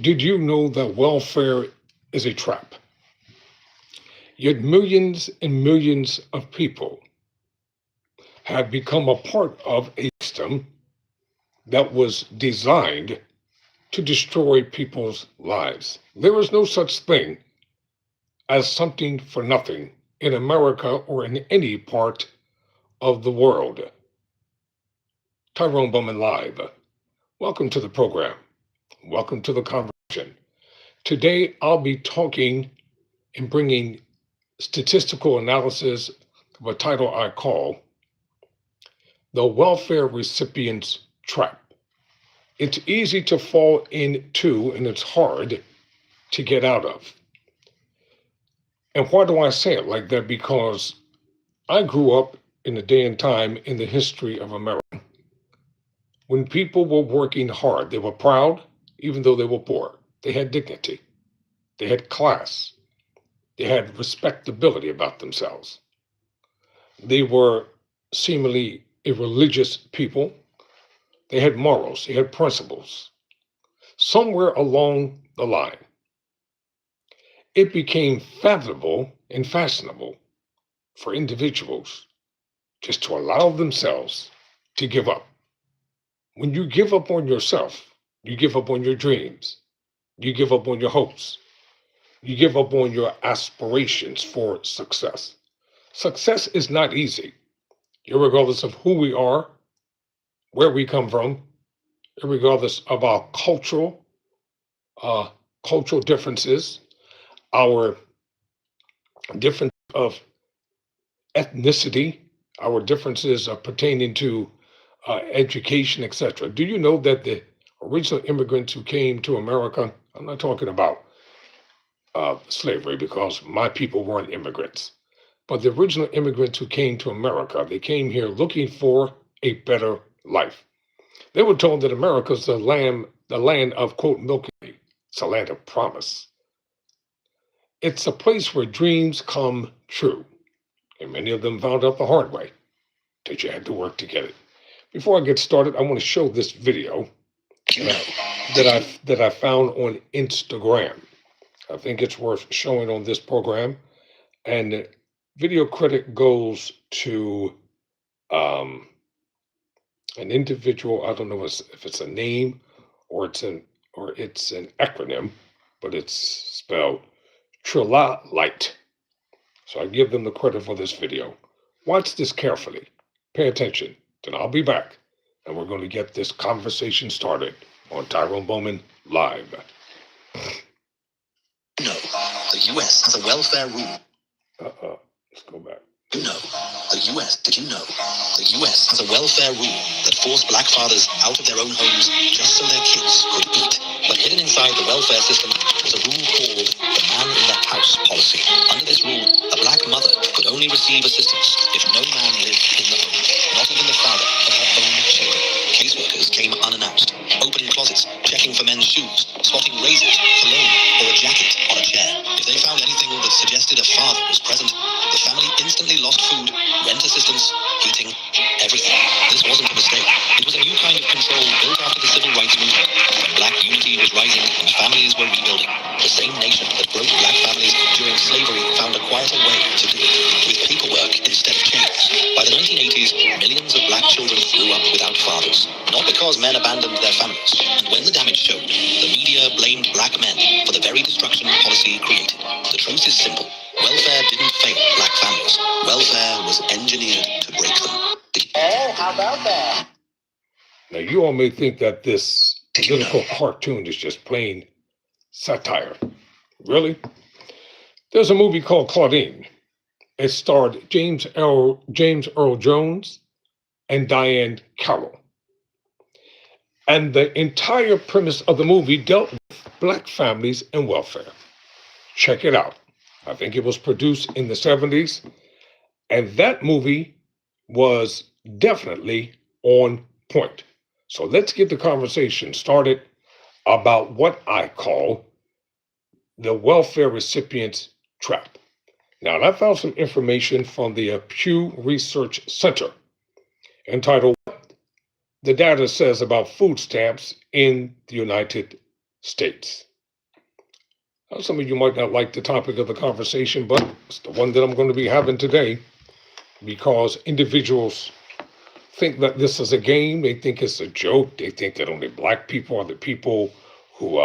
Did you know that welfare is a trap? Yet millions and millions of people have become a part of a system that was designed to destroy people's lives. There is no such thing as something for nothing in America or in any part of the world. Tyrone Bowman Live. Welcome to the program. Welcome to the conversation. Today I'll be talking and bringing statistical analysis of a title I call The Welfare Recipients Trap. It's easy to fall into and it's hard to get out of. And why do I say it like that? Because I grew up in a day and time in the history of America when people were working hard. They were proud, even though they were poor. They had dignity. They had class. They had respectability about themselves. They were seemingly a religious people. They had morals. They had principles. Somewhere along the line, it became fathomable and fashionable for individuals just to allow themselves to give up. When you give up on yourself, you give up on your dreams, you give up on your hopes, you give up on your aspirations for success. Success is not easy, regardless of who we are, where we come from, regardless of our cultural differences, our difference of ethnicity, our differences pertaining to education, etc. Do you know that the original immigrants who came to America, I'm not talking about slavery because my people weren't immigrants, but the original immigrants who came to America, they came here looking for a better life. They were told that America's the land of, quote, milk and honey. It's a land of promise. It's a place where dreams come true. And many of them found out the hard way that you had to work to get it. Before I get started, I want to show this video that I found on Instagram. I think it's worth showing on this program. And the video credit goes to an individual. I don't know if it's a name or it's an acronym, but it's spelled Trilalight. So I give them the credit for this video. Watch this carefully. Pay attention. Then I'll be back. And we're going to get this conversation started on Tyrone Bowman Live. No, the U.S. has a welfare rule. Let's go back. No, the U.S. Did you know? The U.S. has a welfare rule that forced black fathers out of their own homes just so their kids could eat. But hidden inside the welfare system was a rule called the man in the house policy. Under this rule, a black mother could only receive assistance if no man lived in the home, not even the father of her own children. Caseworkers came unannounced, opening closets, checking for men's shoes, spotting razors, cologne, or a jacket on a chair. If they found anything that suggested a father was present, the family instantly lost food, rent assistance, heating, everything. This wasn't a mistake. It was a new kind of control built after the civil rights movement. When black unity was rising and families were rebuilding, the same nation that broke black families during slavery found a quieter way to do it, with paperwork instead of chains. By the 1980s, millions of black children grew up without fathers, not because men abandoned their families. And when the damage showed, the media blamed black men for the very destruction policy created. The truth is simple. Welfare didn't fail black families. Welfare was engineered to break them. How about that? Now, you all may think that this political cartoon is just plain satire. Really? There's a movie called Claudine. It starred James Earl Jones and Diane Carroll. And the entire premise of the movie dealt with black families and welfare. Check it out. I think it was produced in the 70s. And that movie was definitely on point. So let's get the conversation started about what I call the welfare recipients trap. Now, I found some information from the Pew Research Center entitled What the Data Says About Food Stamps in the United States. Now, some of you might not like the topic of the conversation, but it's the one that I'm going to be having today because individuals think that this is a game. They think it's a joke. They think that only black people are the people who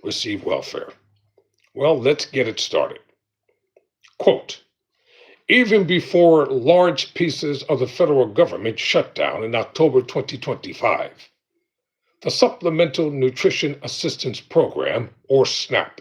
receive welfare. Well, let's get it started. Quote, even before large pieces of the federal government shut down in October 2025, the Supplemental Nutrition Assistance Program, or SNAP,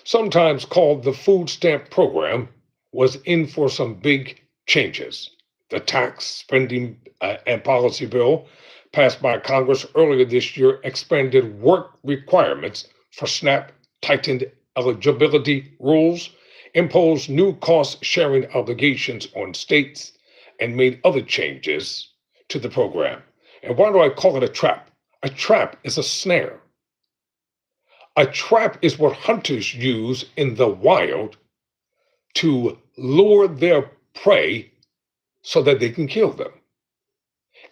sometimes called the Food Stamp Program, was in for some big changes. The tax, spending, and policy bill passed by Congress earlier this year expanded work requirements for SNAP, tightened eligibility rules, imposed new cost sharing obligations on states, and made other changes to the program. And why do I call it a trap? A trap is a snare. A trap is what hunters use in the wild to lure their prey so that they can kill them.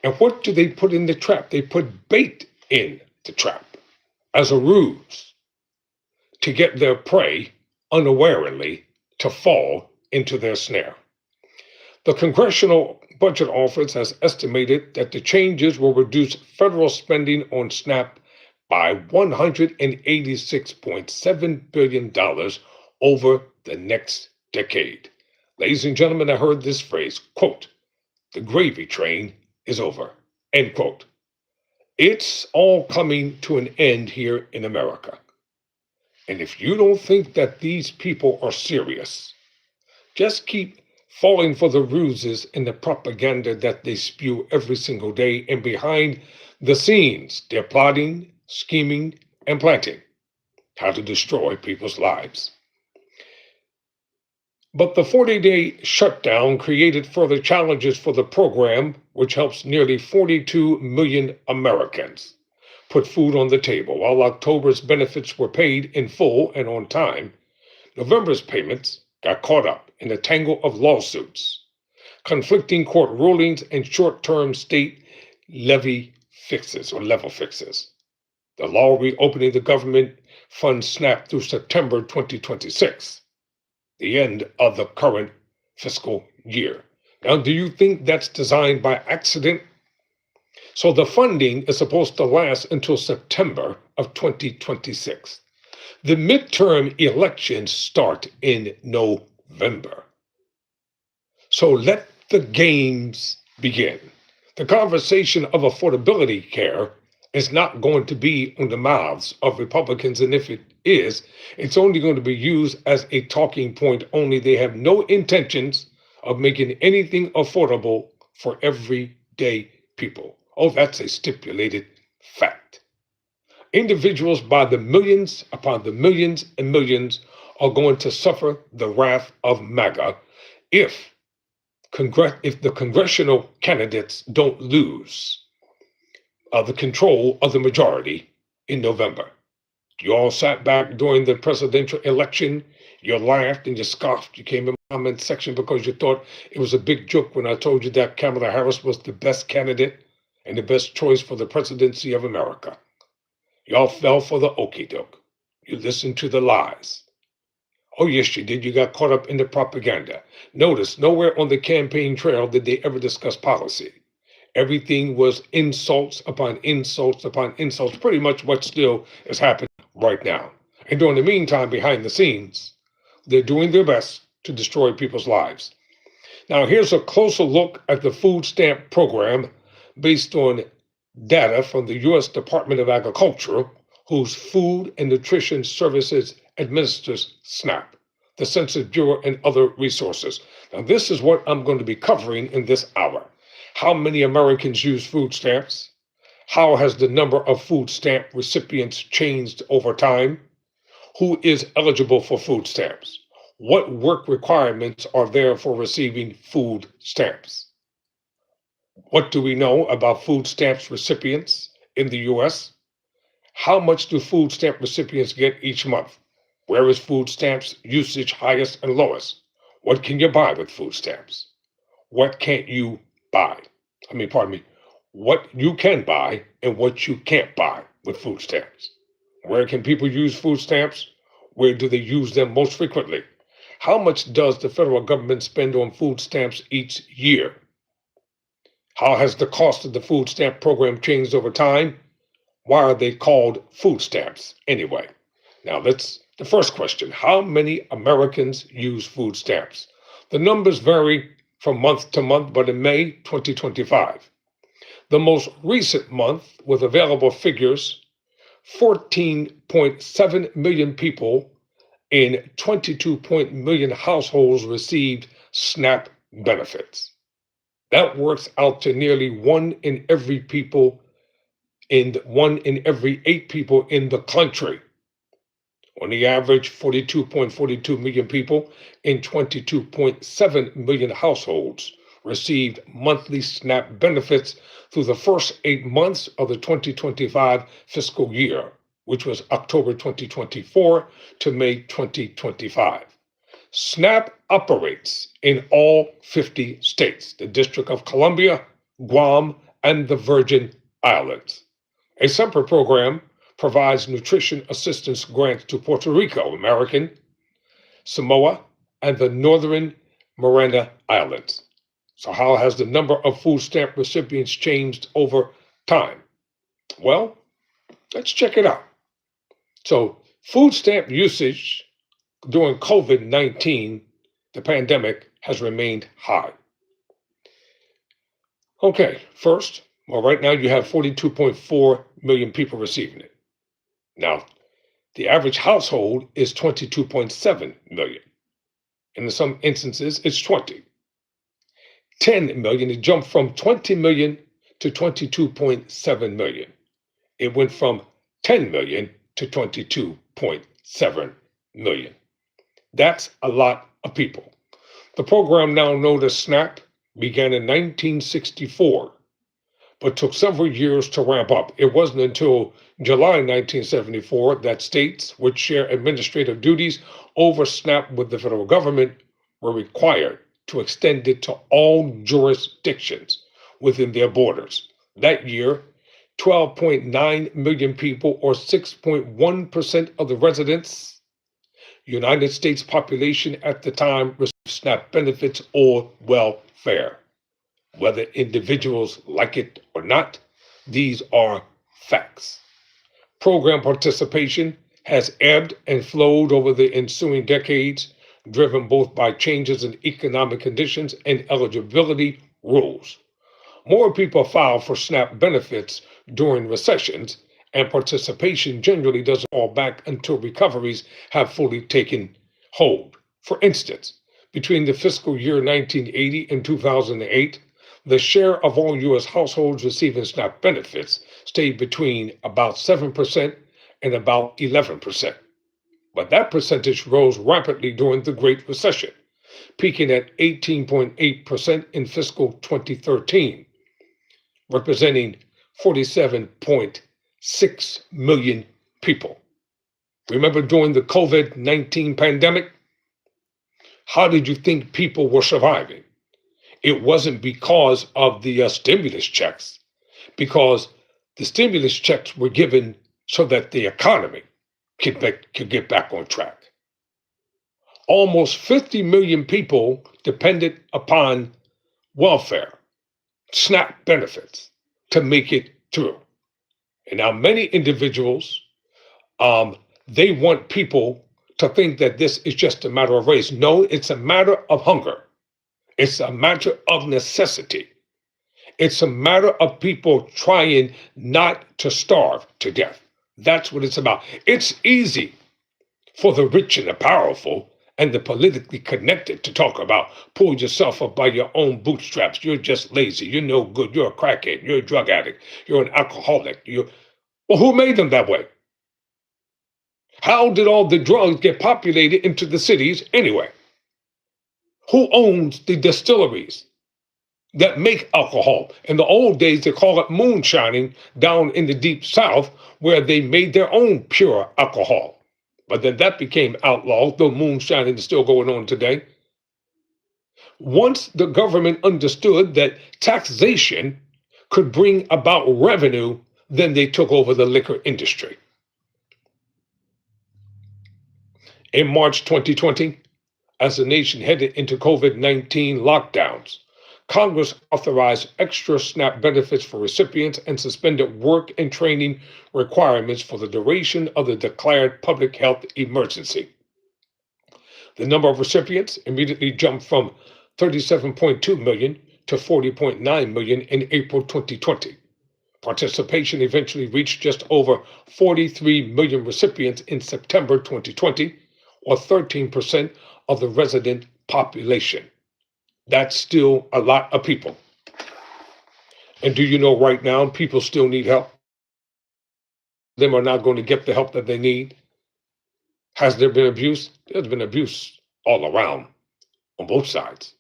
And what do they put in the trap? They put bait in the trap as a ruse to get their prey unawarely to fall into their snare. The Congressional Budget Office has estimated that the changes will reduce federal spending on SNAP by $186.7 billion over the next decade. Ladies and gentlemen, I heard this phrase, quote, the gravy train is over, end quote. It's all coming to an end here in America. And if you don't think that these people are serious, just keep falling for the ruses and the propaganda that they spew every single day. And behind the scenes, they're plotting, scheming, and planting how to destroy people's lives. But the 40-day shutdown created further challenges for the program, which helps nearly 42 million Americans put food on the table. While October's benefits were paid in full and on time, November's payments got caught up in a tangle of lawsuits, conflicting court rulings, and short-term state levy fixes or level fixes. The law reopening the government funds SNAP through September 2026, the end of the current fiscal year. Now, do you think that's designed by accident? So the funding is supposed to last until September of 2026. The midterm elections start in November. So let the games begin. The conversation of affordability care is not going to be on the mouths of Republicans. And if it is, it's only going to be used as a talking point only. They have no intentions of making anything affordable for everyday people. Oh, that's a stipulated fact. Individuals by the millions upon the millions and millions are going to suffer the wrath of MAGA if the congressional candidates don't lose the control of the majority in November. You all sat back during the presidential election. You laughed and you scoffed. You came in the comment section because you thought it was a big joke when I told you that Kamala Harris was the best candidate and the best choice for the presidency of America. Y'all fell for the okie doke. You listened to the lies. Oh, yes, you did. You got caught up in the propaganda. Notice, nowhere on the campaign trail did they ever discuss policy. Everything was insults upon insults upon insults, pretty much what still is happening right now. And during the meantime, behind the scenes, they're doing their best to destroy people's lives. Now, here's a closer look at the food stamp program based on data from the U.S. Department of Agriculture, whose Food and Nutrition Services administers SNAP, the Census Bureau, and other resources. Now, this is what I'm going to be covering in this hour. How many Americans use food stamps? How has the number of food stamp recipients changed over time? Who is eligible for food stamps? What work requirements are there for receiving food stamps? What do we know about food stamps recipients in the U.S.? How much do food stamp recipients get each month? Where is food stamps usage highest and lowest? What can you buy with food stamps? What can't you buy? What you can buy and what you can't buy with food stamps. Where can people use food stamps? Where do they use them most frequently? How much does the federal government spend on food stamps each year? How has the cost of the food stamp program changed over time? Why are they called food stamps anyway? Now, the first question. How many Americans use food stamps? The numbers vary from month to month, but in May 2025, the most recent month with available figures, 14.7 million people in 22 million households received SNAP benefits. That works out to nearly one in every eight people in the country. On the average, 42.42 million people in 22.7 million households received monthly SNAP benefits through the first 8 months of the 2025 fiscal year, which was October 2024 to May 2025. SNAP operates in all 50 states, the District of Columbia, Guam, and the Virgin Islands. A separate program provides nutrition assistance grants to Puerto Rico, American Samoa, and the Northern Mariana Islands. So, how has the number of food stamp recipients changed over time? Well, let's check it out. So, food stamp usage during COVID-19, the pandemic, has remained high. Okay, first, well, right now you have 42.4 million people receiving it. Now, the average household is 22.7 million. In some instances, it's 20. 10 million, it jumped from 20 million to 22.7 million. It went from 10 million to 22.7 million. That's a lot of people. The program, now known as SNAP, began in 1964, but took several years to ramp up. It wasn't until July 1974 that states, which share administrative duties over SNAP with the federal government, were required to extend it to all jurisdictions within their borders. That year, 12.9 million people, or 6.1% of the residents, United States population at the time, received SNAP benefits or welfare. Whether individuals like it or not, these are facts. Program participation has ebbed and flowed over the ensuing decades, driven both by changes in economic conditions and eligibility rules. More people file for SNAP benefits during recessions, and participation generally doesn't fall back until recoveries have fully taken hold. For instance, between the fiscal year 1980 and 2008, the share of all U.S. households receiving SNAP benefits stayed between about 7% and about 11%. But that percentage rose rapidly during the Great Recession, peaking at 18.8% in fiscal 2013, representing 47.6 million people. Remember during the COVID-19 pandemic? How did you think people were surviving? It wasn't because of the stimulus checks, because the stimulus checks were given so that the economy could get back on track. Almost 50 million people depended upon welfare, SNAP benefits, to make it through. And now many individuals, they want people to think that this is just a matter of race. No, it's a matter of hunger. It's a matter of necessity. It's a matter of people trying not to starve to death. That's what it's about. It's easy for the rich and the powerful and the politically connected to talk about pull yourself up by your own bootstraps. You're just lazy. You're no good. You're a crackhead. You're a drug addict. You're an alcoholic. Well, who made them that way? How did all the drugs get populated into the cities anyway? Who owns the distilleries that make alcohol? In the old days, they call it moonshining down in the deep south, where they made their own pure alcohol. But then that became outlawed, though moonshining is still going on today. Once the government understood that taxation could bring about revenue, then they took over the liquor industry. In March 2020, as the nation headed into COVID-19 lockdowns, Congress authorized extra SNAP benefits for recipients and suspended work and training requirements for the duration of the declared public health emergency. The number of recipients immediately jumped from 37.2 million to 40.9 million in April 2020. Participation eventually reached just over 43 million recipients in September 2020, or 13% of the resident population. That's still a lot of people. And do you know right now people still need help? Them are not going to get the help that they need. Has there been abuse? There's been abuse all around on both sides.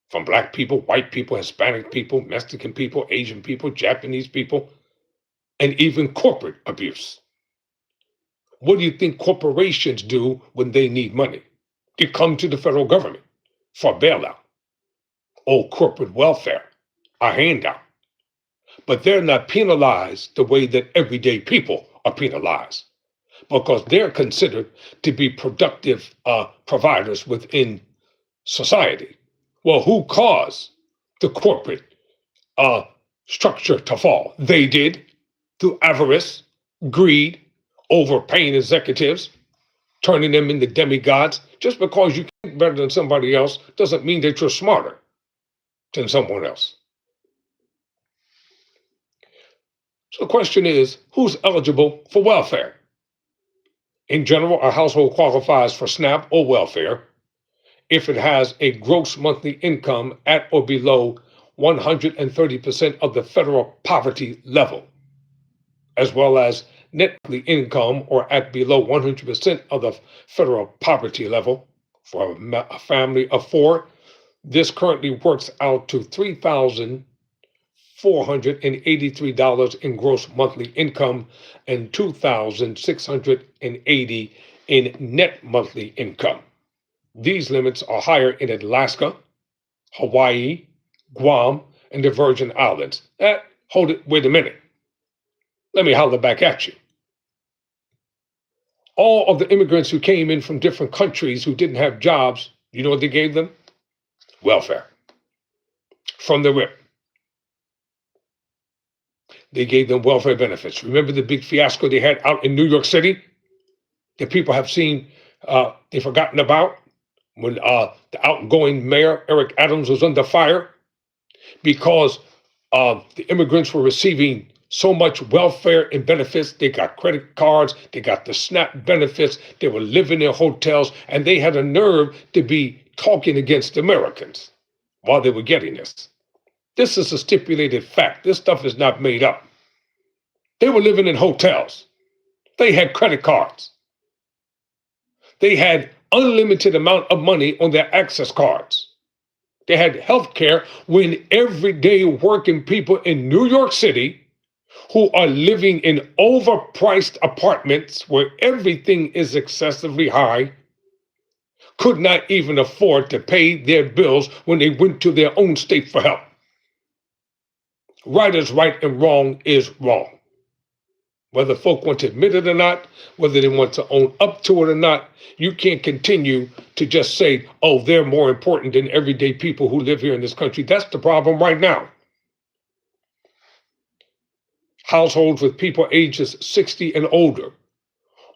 From Black people, white people, Hispanic people, Mexican people, Asian people, Japanese people, and even corporate abuse. What do you think corporations do when they need money? They come to the federal government for bailout or corporate welfare, a handout. But they're not penalized the way that everyday people are penalized because they're considered to be productive providers within society. Well, who caused the corporate structure to fall? They did, through avarice, greed, overpaying executives, turning them into demigods. Just because you think better than somebody else doesn't mean that you're smarter than someone else. So the question is, who's eligible for welfare? In general, a household qualifies for SNAP or welfare if it has a gross monthly income at or below 130% of the federal poverty level, as well as net monthly income or at below 100% of the federal poverty level. For a family of four, this currently works out to $3,483 in gross monthly income and $2,680 in net monthly income. These limits are higher in Alaska, Hawaii, Guam, and the Virgin Islands. Hold it, wait a minute. Let me holler back at you. All of the immigrants who came in from different countries who didn't have jobs, you know what they gave them? Welfare. From the rip. They gave them welfare benefits. Remember the big fiasco they had out in New York City that people have seen, they've forgotten about? When the outgoing mayor, Eric Adams, was under fire because the immigrants were receiving so much welfare and benefits. They got credit cards, they got the SNAP benefits, they were living in hotels, and they had a nerve to be talking against Americans while they were getting this. This is a stipulated fact. This stuff is not made up. They were living in hotels. They had credit cards. They had unlimited amount of money on their access cards. They had health care when everyday working people in New York City who are living in overpriced apartments where everything is excessively high could not even afford to pay their bills when they went to their own state for help. Right is right and wrong is wrong. Whether folk want to admit it or not, whether they want to own up to it or not, you can't continue to just say, oh, they're more important than everyday people who live here in this country. That's the problem right now. Households with people ages 60 and older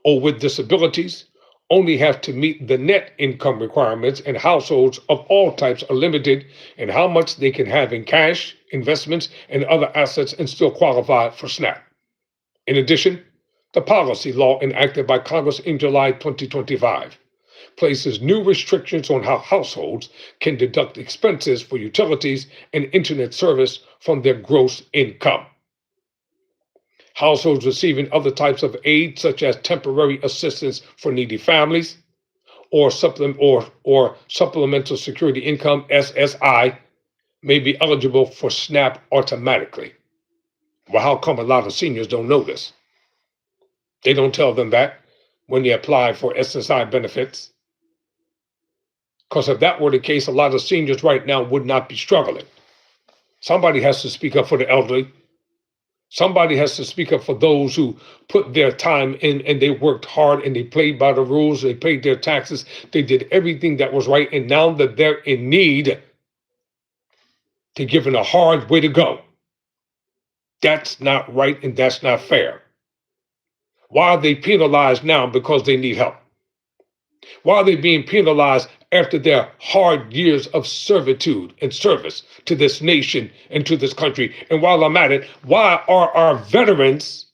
or with disabilities only have to meet the net income requirements, and households of all types are limited in how much they can have in cash, investments, and other assets and still qualify for SNAP. In addition, the policy law enacted by Congress in July 2025 places new restrictions on how households can deduct expenses for utilities and internet service from their gross income. Households receiving other types of aid, such as temporary assistance for needy families or supplemental security income, SSI, may be eligible for SNAP automatically. Well, how come a lot of seniors don't know this? They don't tell them that when they apply for SSI benefits. Because if that were the case, a lot of seniors right now would not be struggling. Somebody has to speak up for the elderly. Somebody has to speak up for those who put their time in and they worked hard and they played by the rules, they paid their taxes, they did everything that was right, and now that they're in need, they're given a hard way to go. That's not right and that's not fair. Why are they penalized now because they need help? Why are they being penalized after their hard years of servitude and service to this nation and to this country? And while I'm at it, why are our veterans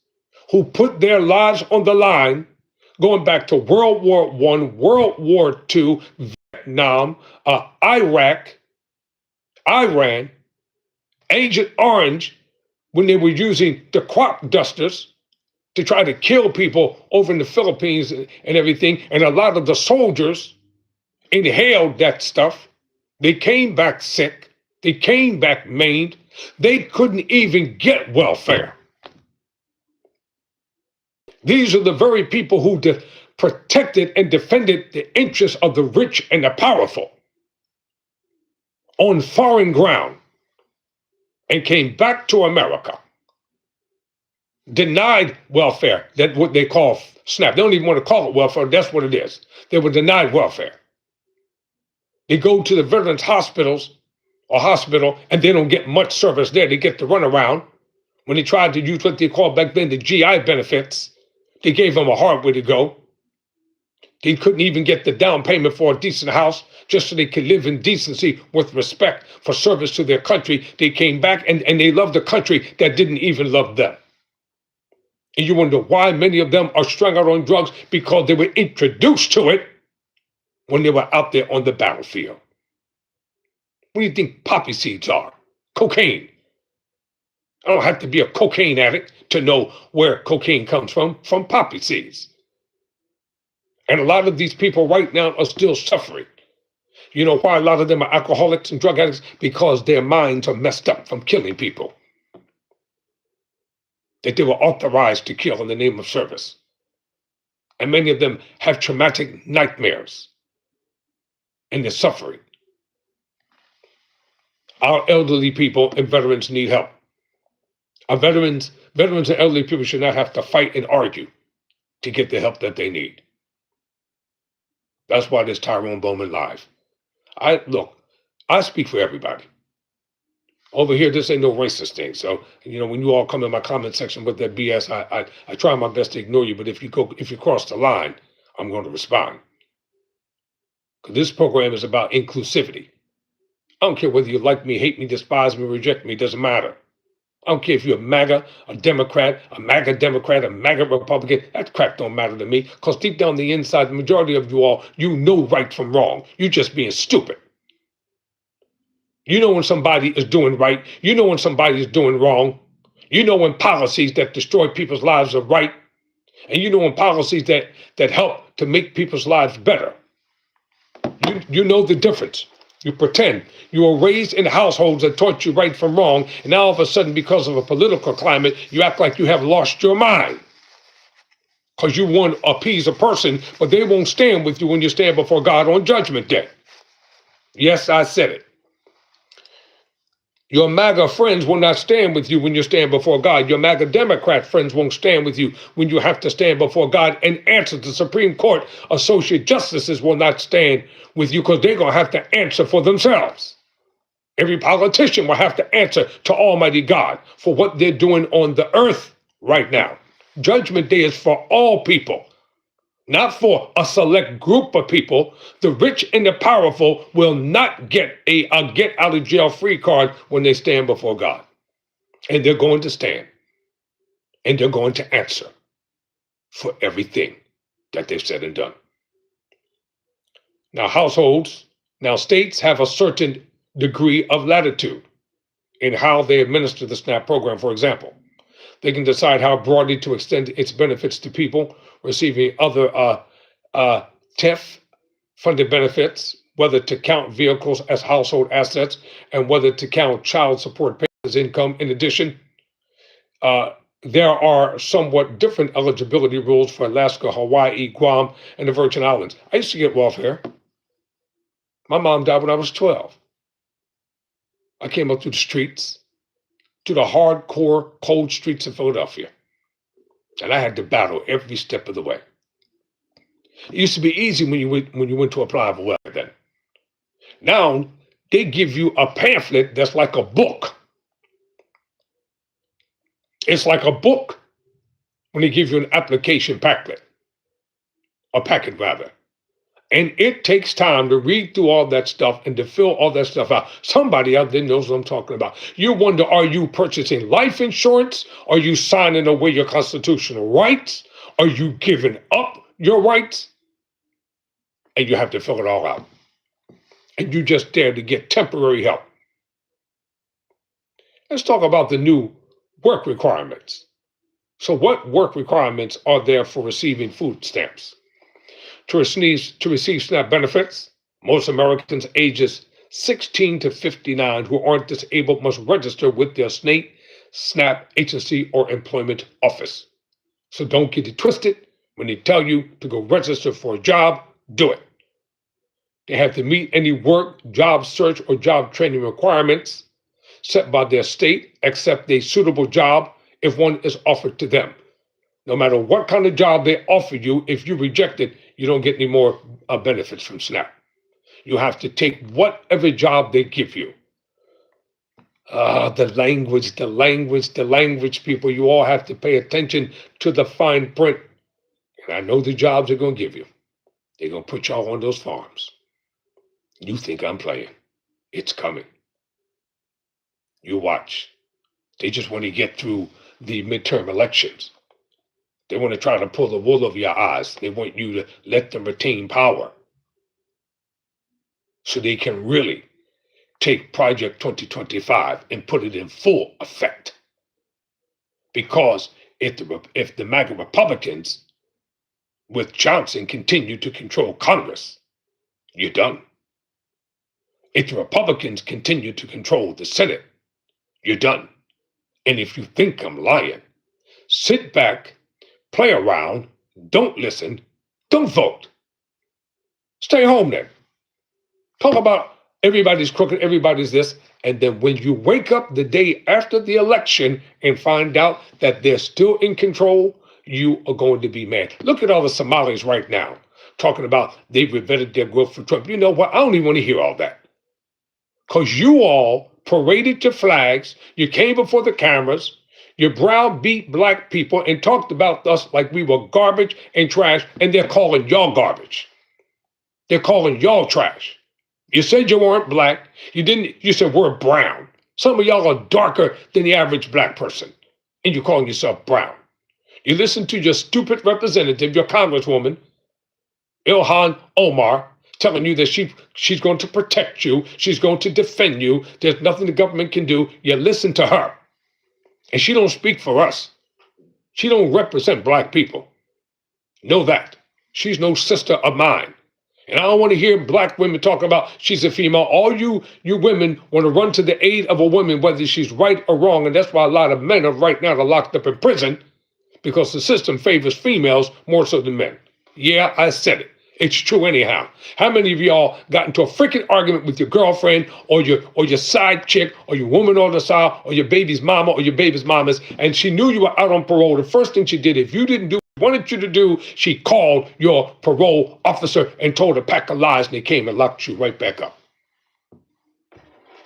who put their lives on the line, going back to World War I, World War II, Vietnam, Iraq, Iran, Agent Orange, when they were using the crop dusters to try to kill people over in the Philippines and everything, and a lot of the soldiers inhaled that stuff. They came back sick. They came back maimed. They couldn't even get welfare. These are the very people who protected and defended the interests of the rich and the powerful on foreign ground and came back to America, denied welfare, that's what they call SNAP. They don't even want to call it welfare, that's what it is. They were denied welfare. They go to the veterans hospitals or hospital and they don't get much service there. They get to run around. When they tried to use what they called back then the GI benefits, they gave them a hard way to go. They couldn't even get the down payment for a decent house just so they could live in decency with respect for service to their country. They came back and they loved a country that didn't even love them. And you wonder why many of them are strung out on drugs, because they were introduced to it when they were out there on the battlefield. What do you think poppy seeds are? Cocaine. I don't have to be a cocaine addict to know where cocaine comes from poppy seeds. And a lot of these people right now are still suffering. You know why a lot of them are alcoholics and drug addicts? Because their minds are messed up from killing people that they were authorized to kill in the name of service. And many of them have traumatic nightmares and they're suffering. Our elderly people and veterans need help. Our veterans and elderly people should not have to fight and argue to get the help that they need. That's why there's Tyrone Bowman Live. I speak for everybody. Over here, this ain't no racist thing. So, when you all come in my comment section with that BS, I try my best to ignore you. But if you cross the line, I'm going to respond. Because this program is about inclusivity. I don't care whether you like me, hate me, despise me, reject me. It doesn't matter. I don't care if you're a MAGA, a Democrat, a MAGA Republican. That crap don't matter to me. Because deep down the inside, the majority of you all, you know right from wrong. You're just being stupid. You know when somebody is doing right. You know when somebody is doing wrong. You know when policies that destroy people's lives are right. And you know when policies that help to make people's lives better. You know the difference. You pretend. You were raised in households that taught you right from wrong. And now all of a sudden, because of a political climate, you act like you have lost your mind. Because you want to appease a person, but they won't stand with you when you stand before God on Judgment Day. Yes, I said it. Your MAGA friends will not stand with you when you stand before God. Your MAGA Democrat friends won't stand with you when you have to stand before God and answer. The Supreme Court associate justices will not stand with you because they're going to have to answer for themselves. Every politician will have to answer to Almighty God for what they're doing on the earth right now. Judgment Day is for all people. Not for a select group of people. The rich and the powerful will not get a get out of jail free card when they stand before God. And they're going to stand. And they're going to answer for everything that they've said and done. Now states have a certain degree of latitude in how they administer the SNAP program, for example. They can decide how broadly to extend its benefits to people receiving other TIF-funded benefits, whether to count vehicles as household assets, and whether to count child support payments as income. In addition, there are somewhat different eligibility rules for Alaska, Hawaii, Guam, and the Virgin Islands. I used to get welfare. My mom died when I was 12. I came up through the streets. to the hardcore cold streets of Philadelphia. And I had to battle every step of the way. It used to be easy when you went to apply for work then. Now they give you a pamphlet that's like a book. It's like a book when they give you an application packet, a packet rather. And it takes time to read through all that stuff and to fill all that stuff out. Somebody out there knows what I'm talking about. You wonder, are you purchasing life insurance? Are you signing away your constitutional rights? Are you giving up your rights? And you have to fill it all out. And you just there to get temporary help. Let's talk about the new work requirements. So what work requirements are there for receiving food stamps? To receive SNAP benefits, most Americans ages 16 to 59 who aren't disabled must register with their state, SNAP agency, or employment office. So don't get it twisted. When they tell you to go register for a job, do it. They have to meet any work, job search, or job training requirements set by their state, except a suitable job if one is offered to them. No matter what kind of job they offer you, if you reject it, you don't get any more benefits from SNAP. You have to take whatever job they give you. The language, people. You all have to pay attention to the fine print. And I know the jobs they're going to give you. They're going to put y'all on those farms. You think I'm playing. It's coming. You watch. They just want to get through the midterm elections. They want to try to pull the wool over your eyes. They want you to let them retain power so they can really take Project 2025 and put it in full effect. Because if the MAGA Republicans with Johnson continue to control Congress, you're done. If the Republicans continue to control the Senate, you're done. And if you think I'm lying, sit back, play around, don't listen, don't vote. Stay home then. Talk about everybody's crooked, everybody's this, and then when you wake up the day after the election and find out that they're still in control, you are going to be mad. Look at all the Somalis right now talking about they've revetted their growth for Trump. You know what? I don't even want to hear all that. Because you all paraded your flags, you came before the cameras, you browbeat black people and talked about us like we were garbage and trash, and they're calling y'all garbage. They're calling y'all trash. You said you weren't black. You said we're brown. Some of y'all are darker than the average black person, and you're calling yourself brown. You listen to your stupid representative, your congresswoman, Ilhan Omar, telling you that she's going to protect you, she's going to defend you, there's nothing the government can do. You listen to her. And she don't speak for us. She don't represent black people. Know that. She's no sister of mine. And I don't want to hear black women talk about she's a female. All you women want to run to the aid of a woman, whether she's right or wrong. And that's why a lot of men are right now locked up in prison, because the system favors females more so than men. Yeah, I said it. It's true anyhow. How many of y'all got into a freaking argument with your girlfriend or your side chick or your woman on the side or your baby's mama or your baby's mamas, and she knew you were out on parole? The first thing she did, if you didn't do what she wanted you to do, she called your parole officer and told a pack of lies, and they came and locked you right back up.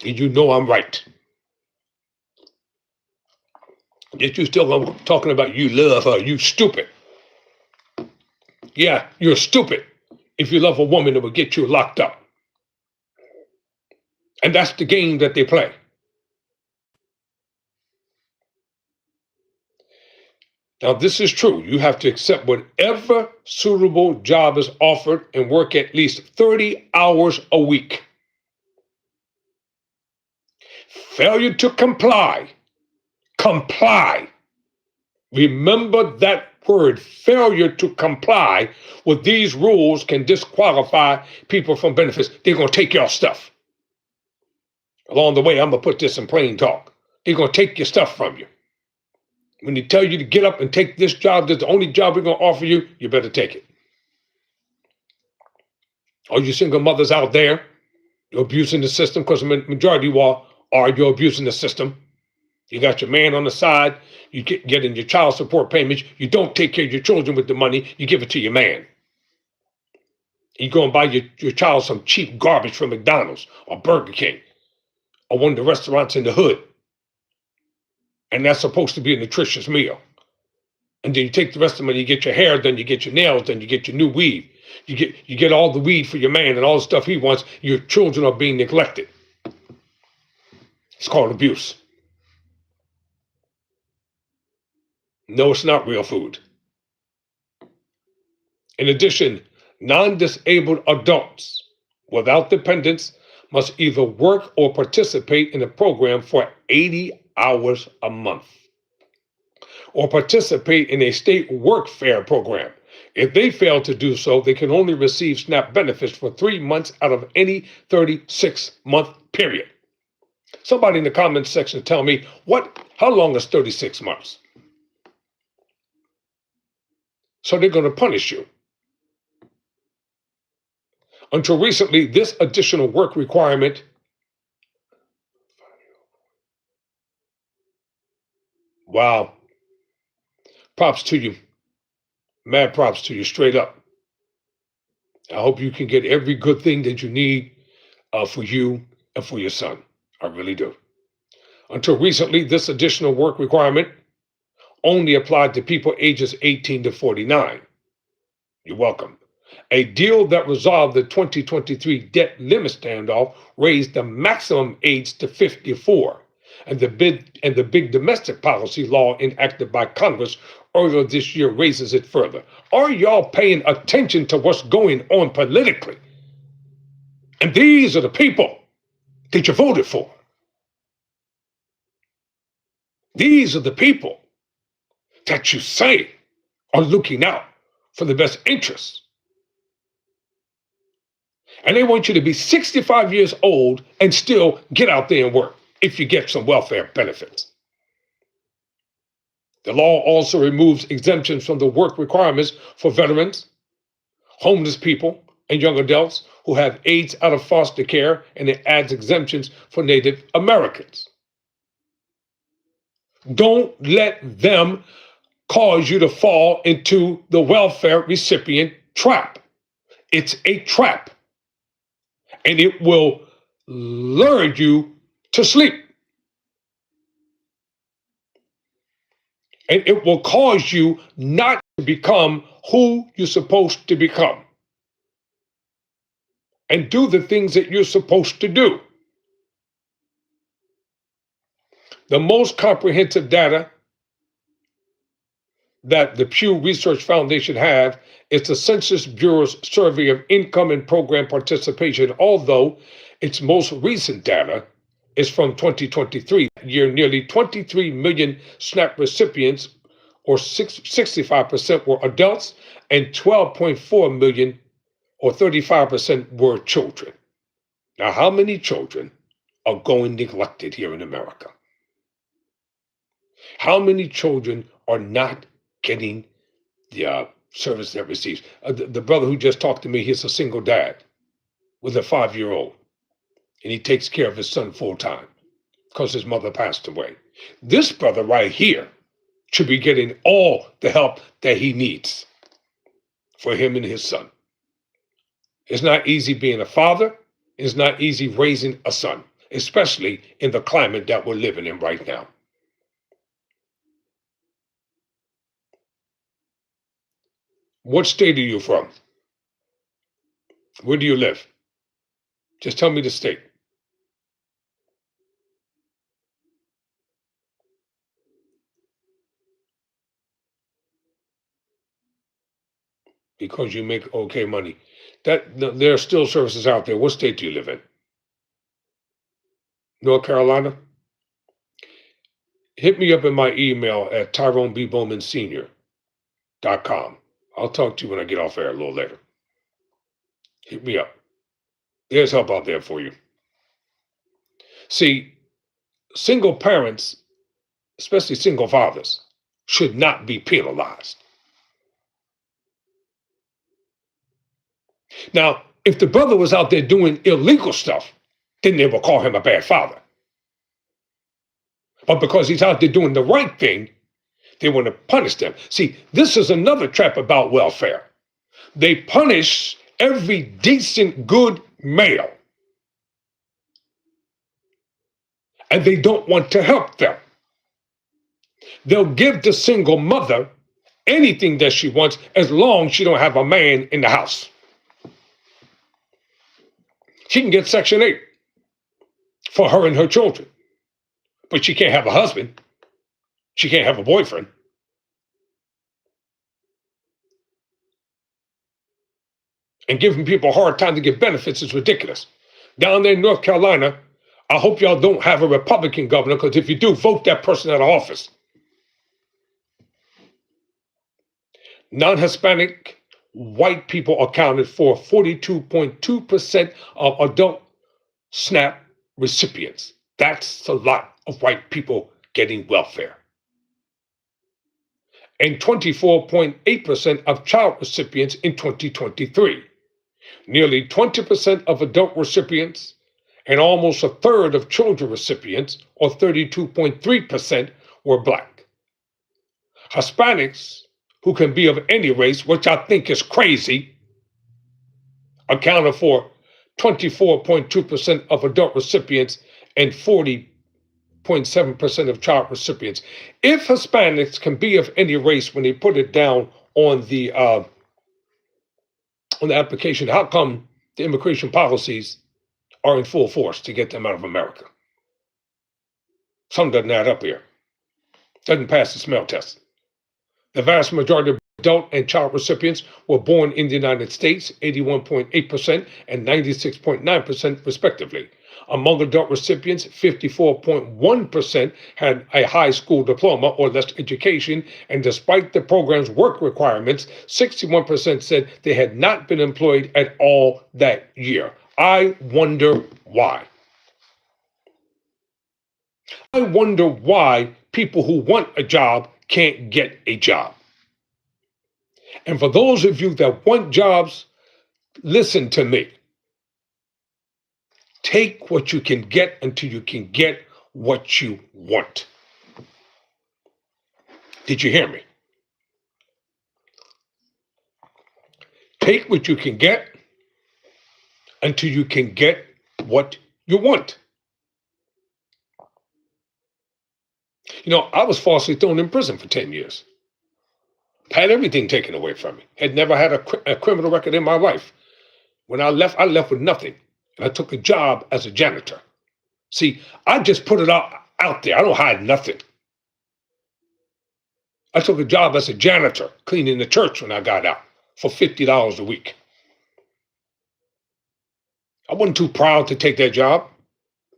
And you know I'm right. Yet you still talking about you love her, you stupid. Yeah, you're stupid. If you love a woman, it will get you locked up. And that's the game that they play. Now, this is true. You have to accept whatever suitable job is offered and work at least 30 hours a week. Failure to comply. Comply. Remember that word, failure to comply with these rules can disqualify people from benefits. They're going to take your stuff. Along the way, I'm going to put this in plain talk. They're going to take your stuff from you. When they tell you to get up and take this job, that's the only job we're going to offer you, you better take it. All you single mothers out there, you're abusing the system, because the majority of you all are, you're abusing the system. You got your man on the side, you getting your child support payments. You don't take care of your children with the money, you give it to your man. You go and buy your child some cheap garbage from McDonald's or Burger King or one of the restaurants in the hood. And that's supposed to be a nutritious meal. And then you take the rest of the money, you get your hair done, you get your nails done, you get your new weave. You get all the weed for your man and all the stuff he wants. Your children are being neglected. It's called abuse. No, it's not real food. In addition, non-disabled adults without dependents must either work or participate in a program for 80 hours a month or participate in a state workfare program. If they fail to do so, they can only receive SNAP benefits for 3 months out of any 36-month period. Somebody in the comments section tell me, how long is 36 months? So they're going to punish you. Until recently, this additional work requirement wow, props to you. Mad props to you, straight up. I hope you can get every good thing that you need for you and for your son. I really do. Until recently, this additional work requirement only applied to people ages 18 to 49. You're welcome. A deal that resolved the 2023 debt limit standoff raised the maximum age to 54. And the big domestic policy law enacted by Congress earlier this year raises it further. Are y'all paying attention to what's going on politically? And these are the people that you voted for. These are the people that you say are looking out for the best interests. And they want you to be 65 years old and still get out there and work if you get some welfare benefits. The law also removes exemptions from the work requirements for veterans, homeless people, and young adults who have aged out of foster care, and it adds exemptions for Native Americans. Don't let them cause you to fall into the welfare recipient trap. It's a trap, and it will lure you to sleep. And it will cause you not to become who you're supposed to become and do the things that you're supposed to do. The most comprehensive data that the Pew Research Foundation have is the Census Bureau's survey of income and program participation, although its most recent data is from 2023. That year, nearly 23 million SNAP recipients, or 65%, were adults, and 12.4 million, or 35%, were children. Now, how many children are going neglected here in America? How many children are not getting the service that receives? The brother who just talked to me, he's a single dad with a 5-year-old, and he takes care of his son full time because his mother passed away. This brother right here should be getting all the help that he needs for him and his son. It's not easy being a father. It's not easy raising a son, especially in the climate that we're living in right now. What state are you from? Where do you live? Just tell me the state. Because you make okay money. There are still services out there. What state do you live in? North Carolina? Hit me up in my email at tyronebowmansenior.com. I'll talk to you when I get off air a little later. Hit me up. There's help out there for you. See, single parents, especially single fathers, should not be penalized. Now, if the brother was out there doing illegal stuff, then they will call him a bad father. But because he's out there doing the right thing, they want to punish them. See, this is another trap about welfare. They punish every decent, good male, and they don't want to help them. They'll give the single mother anything that she wants as long as she don't have a man in the house. She can get Section 8 for her and her children, but she can't have a husband. She can't have a boyfriend. And giving people a hard time to get benefits is ridiculous. Down there in North Carolina, I hope y'all don't have a Republican governor, because if you do, vote that person out of office. Non-Hispanic white people accounted for 42.2% of adult SNAP recipients. That's a lot of white people getting welfare. And 24.8% of child recipients in 2023. Nearly 20% of adult recipients and almost a third of children recipients, or 32.3%, were Black. Hispanics, who can be of any race, which I think is crazy, accounted for 24.2% of adult recipients and 40.7% of child recipients. If Hispanics can be of any race when they put it down on the application, how come the immigration policies are in full force to get them out of America? Something doesn't add up here. Doesn't pass the smell test. The vast majority of adult and child recipients were born in the United States, 81.8% and 96.9% respectively. Among adult recipients, 54.1% had a high school diploma or less education, and despite the program's work requirements, 61% said they had not been employed at all that year. I wonder why. I wonder why people who want a job can't get a job. And for those of you that want jobs, listen to me. Take what you can get until you can get what you want. Did you hear me? Take what you can get until you can get what you want. You know, I was falsely thrown in prison for 10 years. Had everything taken away from me. Had never had a criminal record in my life. When I left with nothing. And I took a job as a janitor. See, I just put it out there. I don't hide nothing. I took a job as a janitor, cleaning the church when I got out, for $50 a week. I wasn't too proud to take that job,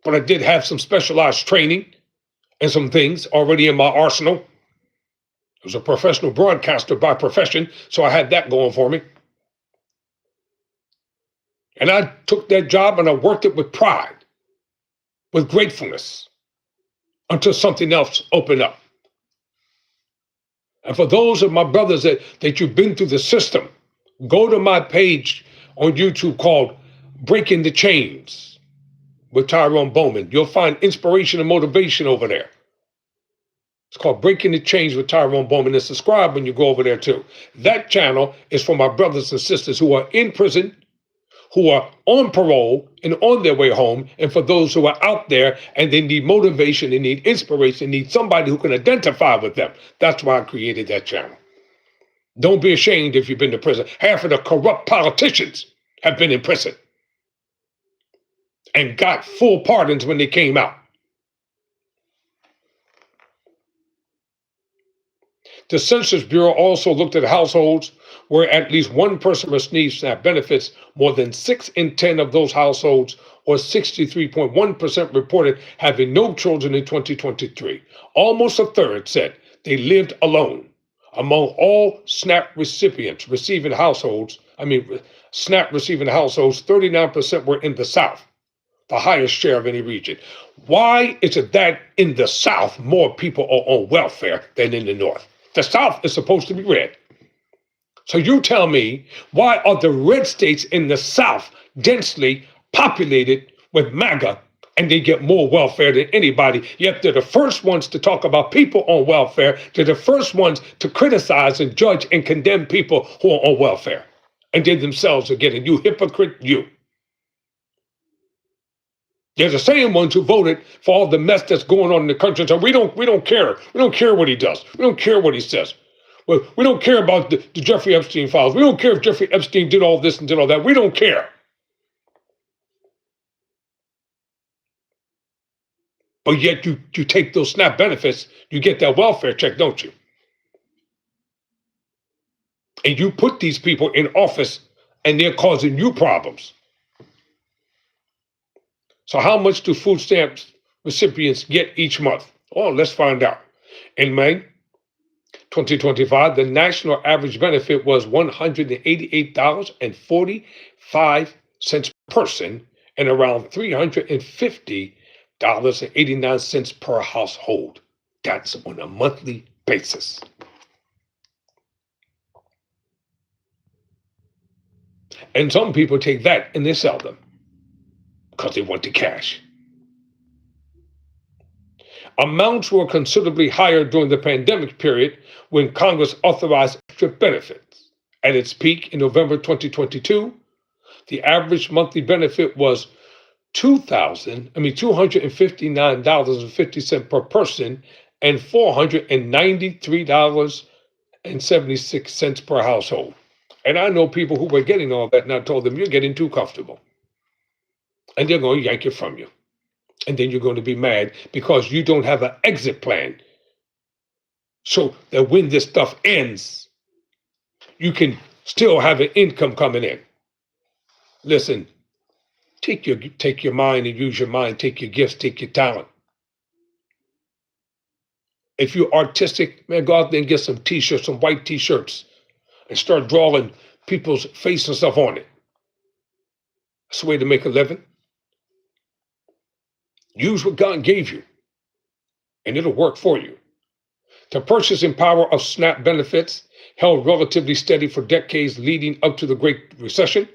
but I did have some specialized training and some things already in my arsenal. I was a professional broadcaster by profession, so I had that going for me. And I took that job and I worked it with pride, with gratefulness, until something else opened up. And for those of my brothers that you've been through the system, go to my page on YouTube called Breaking the Chains with Tyrone Bowman. You'll find inspiration and motivation over there. It's called Breaking the Chains with Tyrone Bowman, and subscribe when you go over there too. That channel is for my brothers and sisters who are in prison, who are on parole and on their way home, and for those who are out there and they need motivation, they need inspiration, they need somebody who can identify with them. That's why I created that channel. Don't be ashamed if you've been to prison. Half of the corrupt politicians have been in prison and got full pardons when they came out. The Census Bureau also looked at households where at least one person received SNAP benefits. More than 6 in 10 of those households, or 63.1%, reported having no children in 2023. Almost a third said they lived alone. Among all SNAP recipients receiving households, SNAP receiving households, 39% were in the South, the highest share of any region. Why is it that in the South more people are on welfare than in the North? The South is supposed to be red. So you tell me, why are the red states in the South densely populated with MAGA and they get more welfare than anybody, yet they're the first ones to talk about people on welfare. They're the first ones to criticize and judge and condemn people who are on welfare. And they themselves are getting, you hypocrite, you. They're the same ones who voted for all the mess that's going on in the country. So we don't care. We don't care what he does. We don't care what he says. Well, we don't care about the Jeffrey Epstein files. We don't care if Jeffrey Epstein did all this and did all that. We don't care. But yet you take those SNAP benefits, you get that welfare check, don't you? And you put these people in office and they're causing you problems. So how much do food stamps recipients get each month? Oh, let's find out. In May 2025, the national average benefit was $188.45 per person and around $350.89 per household. That's on a monthly basis. And some people take that and they sell them because they want the cash. Amounts were considerably higher during the pandemic period when Congress authorized extra benefits. At its peak in November 2022, the average monthly benefit was $259.50 per person and $493.76 per household. And I know people who were getting all that, and I told them, you're getting too comfortable. And they're going to yank it from you. And then you're going to be mad because you don't have an exit plan. So that when this stuff ends, you can still have an income coming in. Listen, take your mind and use your mind. Take your gifts, take your talent. If you're artistic, man, go out there and get some t-shirts, some white t-shirts, and start drawing people's face and stuff on it. That's the way to make a living. Use what God gave you, and it'll work for you. The purchasing power of SNAP benefits held relatively steady for decades leading up to the Great Recession.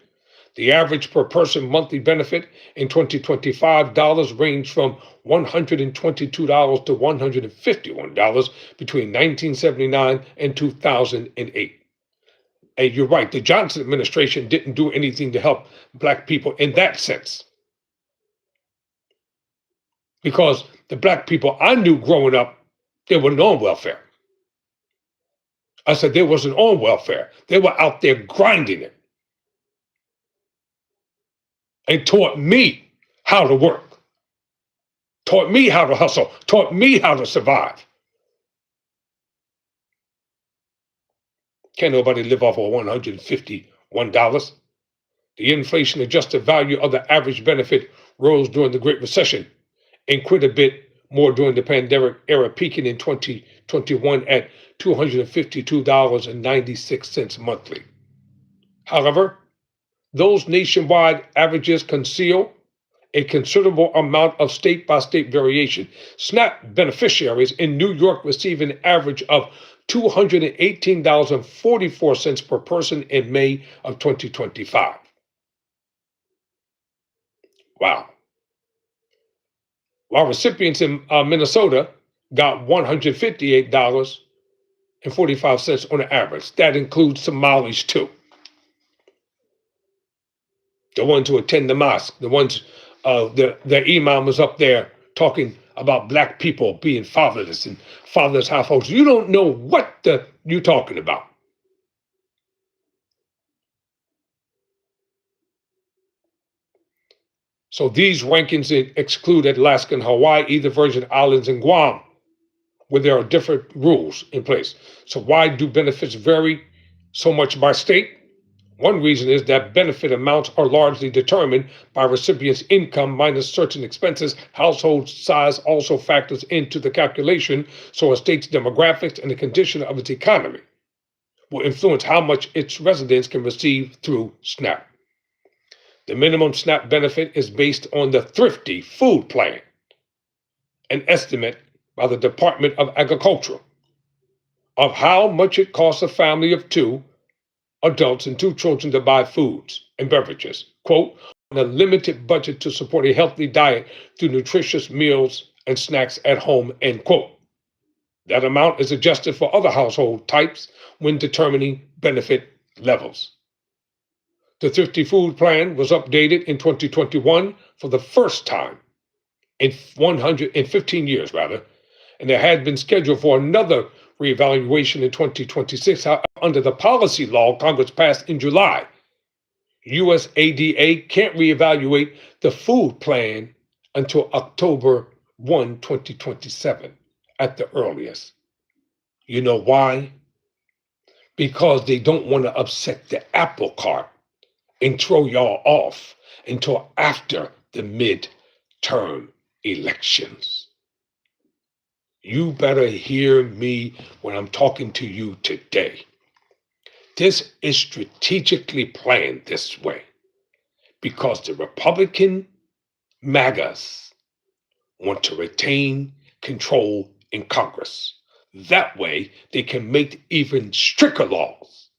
The average per person monthly benefit in 2025 dollars ranged from $122 to $151 between 1979 and 2008. And you're right, the Johnson administration didn't do anything to help Black people in that sense. Because the Black people I knew growing up, they weren't on welfare. I said they wasn't on welfare. They were out there grinding it. And taught me how to work. Taught me how to hustle. Taught me how to survive. Can't nobody live off of $151. The inflation adjusted value of the average benefit rose during the Great Recession and quit a bit more during the pandemic era, peaking in 2021 at $252.96 monthly. However, those nationwide averages conceal a considerable amount of state-by-state variation. SNAP beneficiaries in New York receive an average of $218.44 per person in May of 2025. Wow. While recipients in Minnesota got $158.45 on average. That includes Somalis too. The ones who attend the mosque, the ones, the imam was up there talking about Black people being fatherless and fatherless households. You don't know what you're talking about. So these rankings exclude Alaska and Hawaii, the Virgin Islands, and Guam, where there are different rules in place. So why do benefits vary so much by state? One reason is that benefit amounts are largely determined by recipients' income minus certain expenses. Household size also factors into the calculation, so a state's demographics and the condition of its economy will influence how much its residents can receive through SNAP. The minimum SNAP benefit is based on the Thrifty Food Plan, an estimate by the Department of Agriculture of how much it costs a family of 2 adults and 2 children to buy foods and beverages. Quote, a limited budget to support a healthy diet through nutritious meals and snacks at home, end quote. That amount is adjusted for other household types when determining benefit levels. The Thrifty Food Plan was updated in 2021 for the first time in 115 years, and there had been scheduled for another reevaluation in 2026. Under the policy law Congress passed in July, USADA can't reevaluate the food plan until October 1, 2027 at the earliest. You know why? Because they don't want to upset the apple cart and throw y'all off until after the midterm elections. You better hear me when I'm talking to you today. This is strategically planned this way because the Republican MAGAs want to retain control in Congress. That way, they can make even stricter laws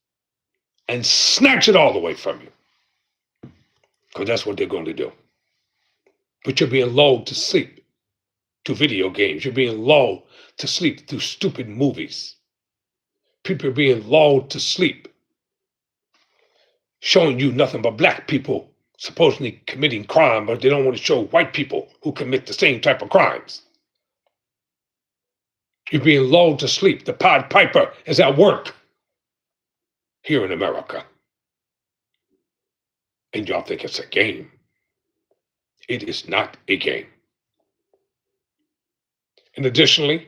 and snatch it all away from you. Because that's what they're going to do. But you're being lulled to sleep through video games. You're being lulled to sleep through stupid movies. People are being lulled to sleep, showing you nothing but black people supposedly committing crime, but they don't want to show white people who commit the same type of crimes. You're being lulled to sleep. The Pied Piper is at work here in America. And y'all think it's a game. It is not a game. And additionally,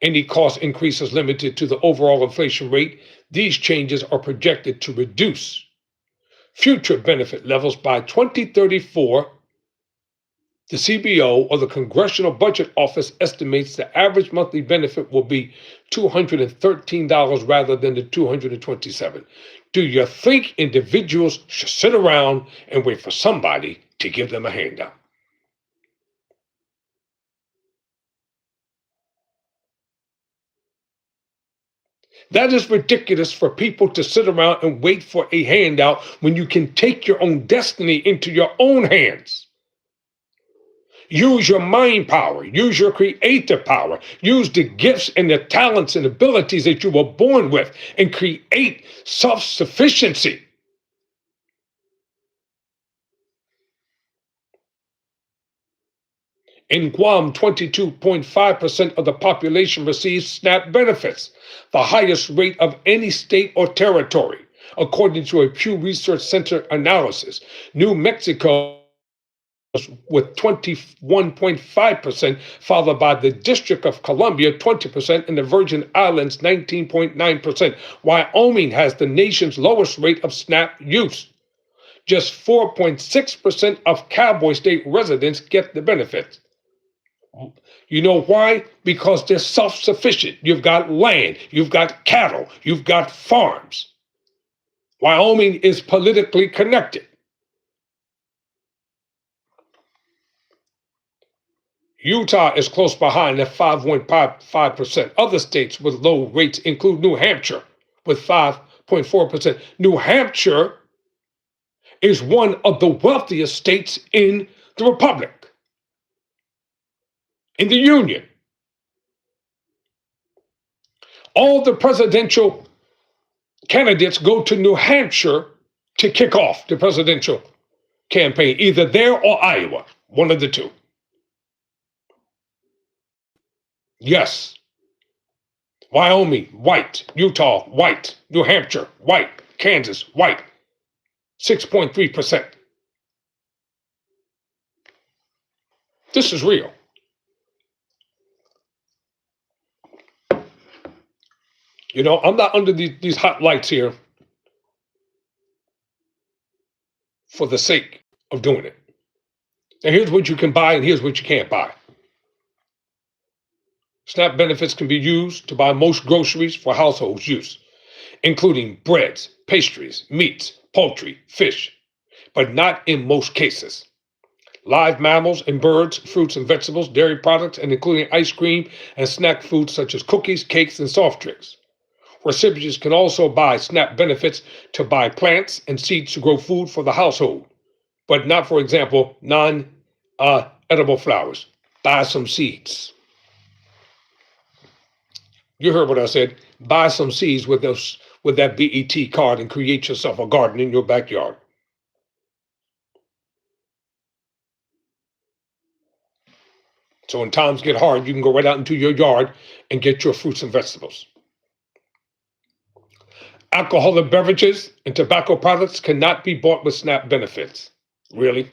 any cost increase is limited to the overall inflation rate. These changes are projected to reduce future benefit levels by 2034. The CBO, or the Congressional Budget Office, estimates the average monthly benefit will be $213 rather than the $227. Do you think individuals should sit around and wait for somebody to give them a handout? That is ridiculous for people to sit around and wait for a handout when you can take your own destiny into your own hands. Use your mind power, use your creative power, use the gifts and the talents and abilities that you were born with and create self-sufficiency. In Guam, 22.5% of the population receives SNAP benefits, the highest rate of any state or territory, according to a Pew Research Center analysis. New Mexico with 21.5%, followed by the District of Columbia, 20%, and the Virgin Islands, 19.9%. Wyoming has the nation's lowest rate of SNAP use. Just 4.6% of Cowboy State residents get the benefits. You know why? Because they're self-sufficient. You've got land, you've got cattle, you've got farms. Wyoming is politically connected. Utah is close behind at 5.5%. Other states with low rates include New Hampshire with 5.4%. New Hampshire is one of the wealthiest states in the Republic, in the Union. All the presidential candidates go to New Hampshire to kick off the presidential campaign, either there or Iowa, one of the two. Yes. Wyoming, white. Utah, white. New Hampshire, white. Kansas, white. 6.3%. This is real. You know, I'm not under these hot lights here for the sake of doing it. And here's what you can buy and here's what you can't buy. SNAP benefits can be used to buy most groceries for household use, including breads, pastries, meats, poultry, fish, but not in most cases. Live mammals and birds, fruits and vegetables, dairy products, and including ice cream and snack foods such as cookies, cakes, and soft drinks. Recipients can also buy SNAP benefits to buy plants and seeds to grow food for the household. but not, for example, non-edible flowers. Buy some seeds. You heard what I said. Buy some seeds with that BET card and create yourself a garden in your backyard. So when times get hard, you can go right out into your yard and get your fruits and vegetables. Alcoholic beverages and tobacco products cannot be bought with SNAP benefits. Really?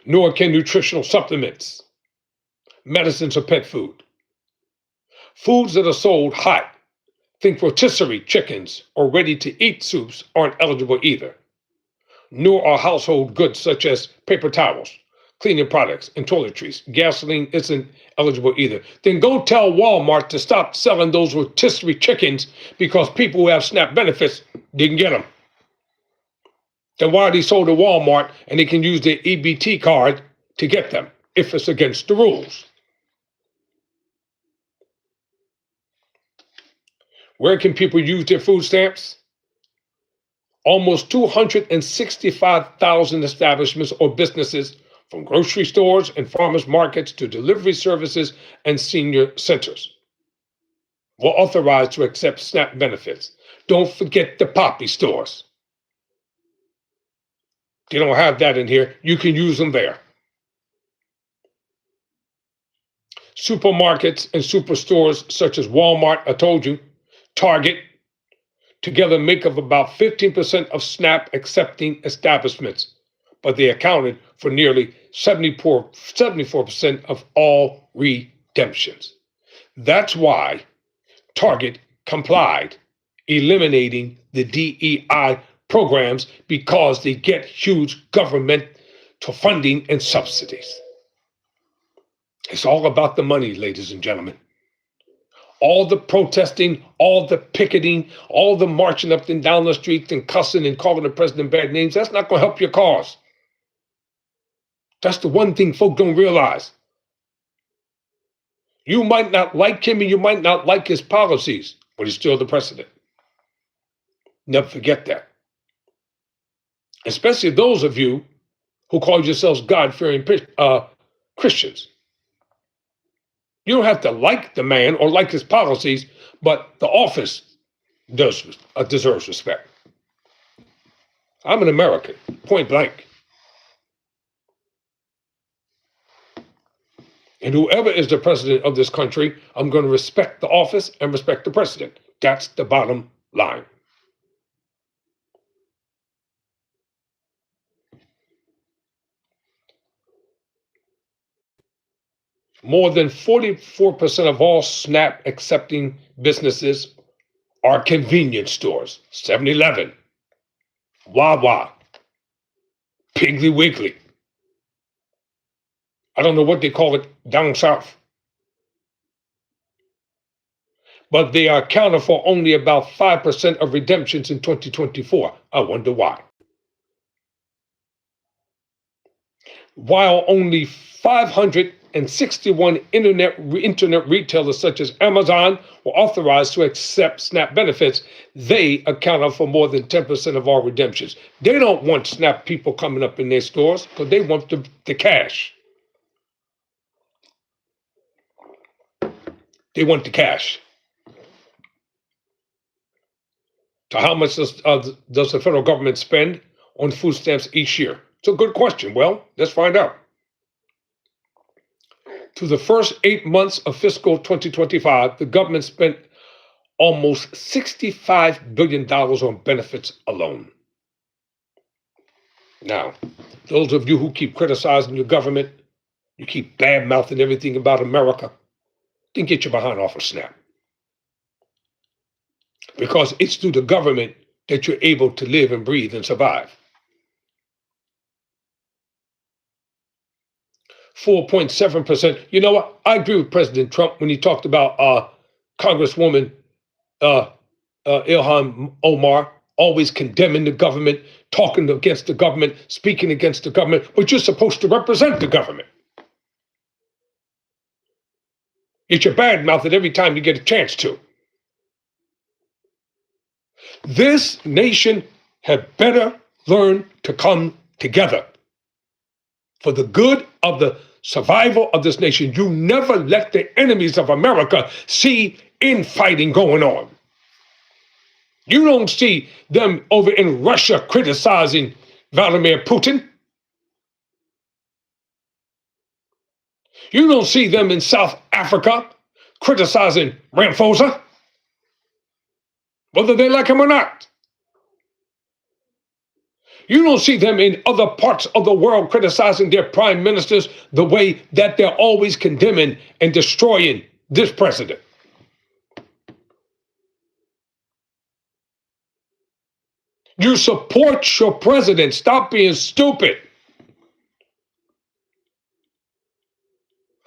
Nor can nutritional supplements, medicines, or pet food. Foods that are sold hot, think rotisserie chickens or ready-to-eat soups, aren't eligible either. Nor are household goods such as paper towels, cleaning products, and toiletries. Gasoline isn't eligible either. Then go tell Walmart to stop selling those rotisserie chickens because people who have SNAP benefits didn't get them. Then why are they sold at Walmart and they can use their EBT card to get them if it's against the rules? Where can people use their food stamps? Almost 265,000 establishments or businesses, from grocery stores and farmers markets to delivery services and senior centers, were authorized to accept SNAP benefits. Don't forget the poppy stores. They don't have that in here. You can use them there. Supermarkets and superstores such as Walmart, I told you, Target, together make up about 15% of SNAP accepting establishments, but they accounted for nearly 74% of all redemptions. That's why Target complied, eliminating the DEI programs because they get huge government funding and subsidies. It's all about the money, ladies and gentlemen. All the protesting, all the picketing, all the marching up and down the streets and cussing and calling the president bad names, that's not going to help your cause. That's the one thing folk don't realize. You might not like him and you might not like his policies, but he's still the president. Never forget that. Especially those of you who call yourselves God-fearing Christians. You don't have to like the man or like his policies, but the office deserves respect. I'm an American, point blank. And whoever is the president of this country, I'm going to respect the office and respect the president. That's the bottom line. More than 44% of all SNAP accepting businesses are convenience stores. 7-Eleven, Wawa, Piggly Wiggly. I don't know what they call it down south. But they are accounted for only about 5% of redemptions in 2024. I wonder why. While only 561 internet retailers such as Amazon were authorized to accept SNAP benefits, they accounted for more than 10% of all redemptions. They don't want SNAP people coming up in their stores because they want the cash. They want the cash. So how much does the federal government spend on food stamps each year? It's a good question. Well, let's find out. Through the first 8 months of fiscal 2025, the government spent almost $65 billion on benefits alone. Now, those of you who keep criticizing your government, you keep bad-mouthing everything about America, then get your behind off of SNAP. Because it's through the government that you're able to live and breathe and survive. 4.7%. You know what? I agree with President Trump when he talked about Congresswoman Ilhan Omar always condemning the government, talking against the government, speaking against the government, but you're supposed to represent the government. Yet you're bad-mouthed every time you get a chance to. This nation had better learn to come together for the good of the survival of this nation. You never let the enemies of America see infighting going on. You don't see them over in Russia criticizing Vladimir Putin. You don't see them in South Africa criticizing Ramaphosa, whether they like him or not. You don't see them in other parts of the world criticizing their prime ministers the way that they're always condemning and destroying this president. You support your president. Stop being stupid.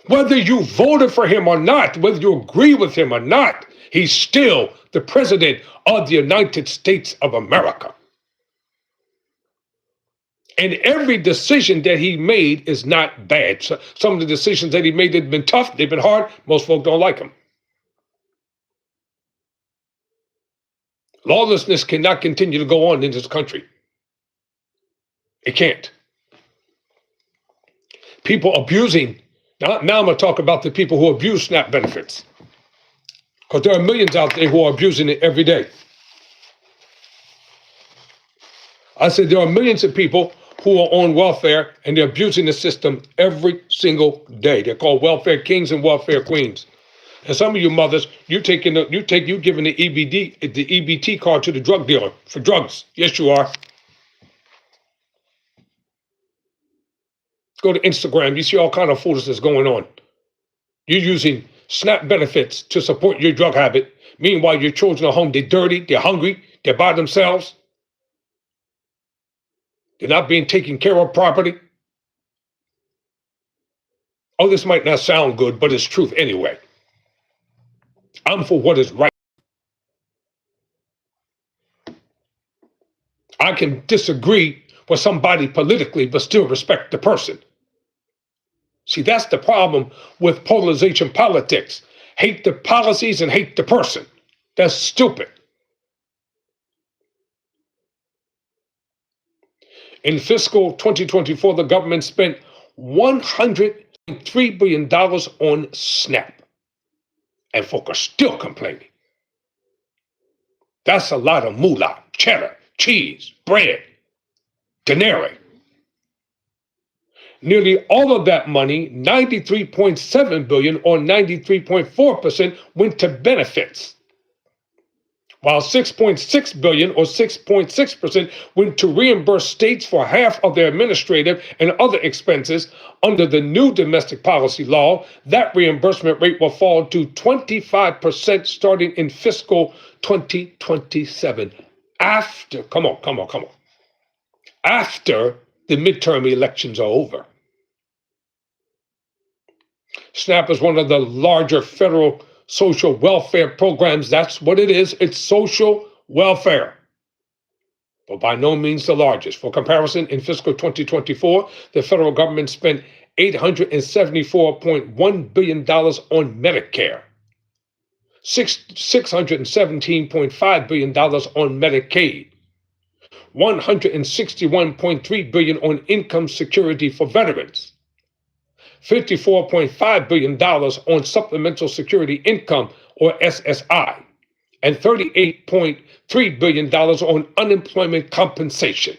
Whether you voted for him or not, whether you agree with him or not, he's still the president of the United States of America. And every decision that he made is not bad. So some of the decisions that he made have been tough, they've been hard. Most folk don't like him. Lawlessness cannot continue to go on in this country. It can't. People abusing. Now I'm going to talk about the people who abuse SNAP benefits. Because there are millions out there who are abusing it every day. I said there are millions of people who are on welfare and they're abusing the system every single day. They're called welfare kings and welfare queens. And some of you mothers, you giving the EBT card to the drug dealer for drugs. Yes, you are. Go to Instagram. You see all kind of foolishness going on. You're using SNAP benefits to support your drug habit. Meanwhile, your children are home. They're dirty. They're hungry. They're by themselves. They're not being taken care of properly. Oh, this might not sound good, but it's truth anyway. I'm for what is right. I can disagree with somebody politically, but still respect the person. See, that's the problem with polarization politics. Hate the policies and hate the person. That's stupid. In fiscal 2024, the government spent $103 billion on SNAP. And folk are still complaining. That's a lot of moolah, cheddar, cheese, bread, denarius. Nearly all of that money, $93.7 billion or 93.4%, went to benefits, while $6.6 billion or 6.6% went to reimburse states for half of their administrative and other expenses. Under the new domestic policy law, that reimbursement rate will fall to 25% starting in fiscal 2027. After the midterm elections are over. SNAP is one of the larger federal social welfare programs. That's what it is. It's social welfare, but by no means the largest. For comparison, in fiscal 2024, the federal government spent $874.1 billion on Medicare, $617.5 billion on Medicaid, $161.3 billion on income security for veterans, $54.5 billion on supplemental security income, or SSI, and $38.3 billion on unemployment compensation.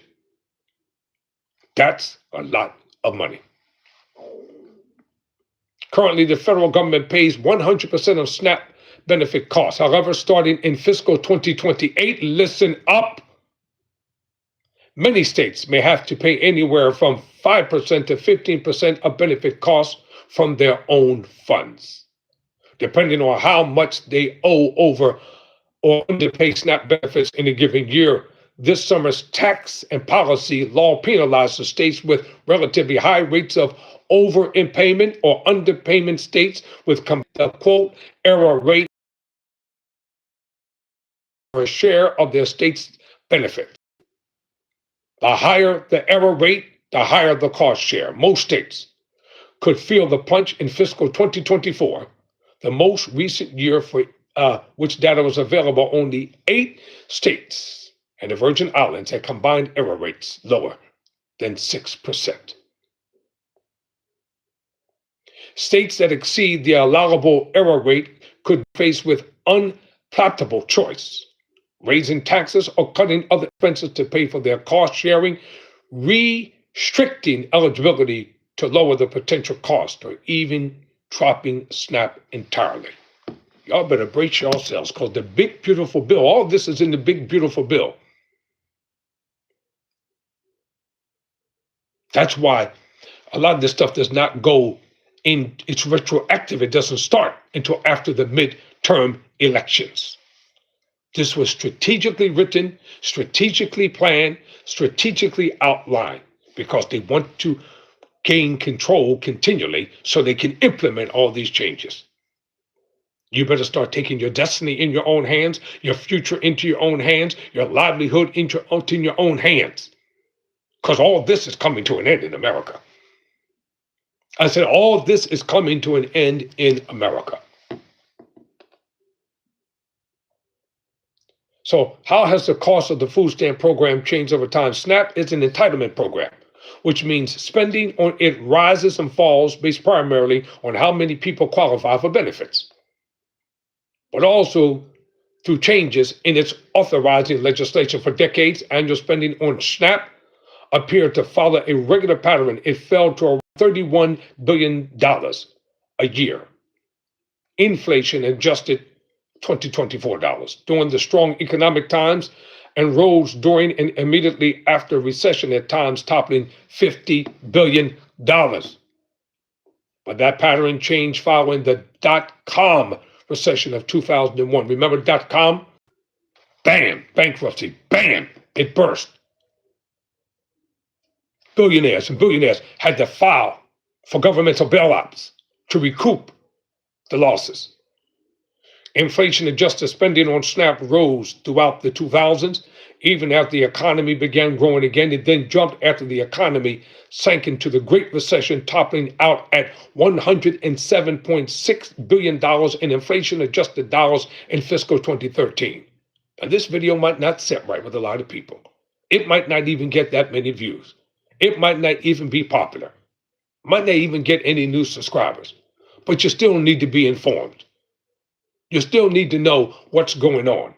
That's a lot of money. Currently, the federal government pays 100% of SNAP benefit costs. However, starting in fiscal 2028, listen up, many states may have to pay anywhere from 5% to 15% of benefit costs from their own funds, depending on how much they owe over or underpay SNAP benefits in a given year. This summer's tax and policy law penalizes states with relatively high rates of over-payment or underpayment. States with the quote error rate for a share of their state's benefits. The higher the error rate, the higher the cost share. Most states could feel the punch in fiscal 2024, the most recent year for which data was available. Only 8 states and the Virgin Islands had combined error rates lower than 6%. States that exceed the allowable error rate could be faced with unpalatable choice: raising taxes or cutting other expenses to pay for their cost sharing, restricting eligibility to lower the potential cost, or even dropping SNAP entirely. Y'all better brace yourselves, because the big, beautiful bill, all this is in the big, beautiful bill. That's why a lot of this stuff does not go in, it's retroactive. It doesn't start until after the midterm elections. This was strategically written, strategically planned, strategically outlined, because they want to gain control continually so they can implement all these changes. You better start taking your destiny in your own hands, your future into your own hands, your livelihood into your own hands. Because all this is coming to an end in America. I said, all this is coming to an end in America. So how has the cost of the food stamp program changed over time? SNAP is an entitlement program, which means spending on it rises and falls based primarily on how many people qualify for benefits, but also through changes in its authorizing legislation. For decades, annual spending on SNAP appeared to follow a regular pattern. It fell to around $31 billion a year, inflation adjusted 2024 dollars, during the strong economic times, and rose during and immediately after recession, at times toppling $50 billion. But that pattern changed following the dot-com recession of 2001. Remember dot-com? Bam, bankruptcy, bam, it burst. Billionaires and billionaires had to file for governmental bailouts to recoup the losses. Inflation-adjusted spending on SNAP rose throughout the 2000s, even as the economy began growing again. It then jumped after the economy sank into the Great Recession, toppling out at $107.6 billion in inflation-adjusted dollars in fiscal 2013. Now, this video might not sit right with a lot of people. It might not even get that many views. It might not even be popular. Might not even get any new subscribers. But you still need to be informed. You still need to know what's going on.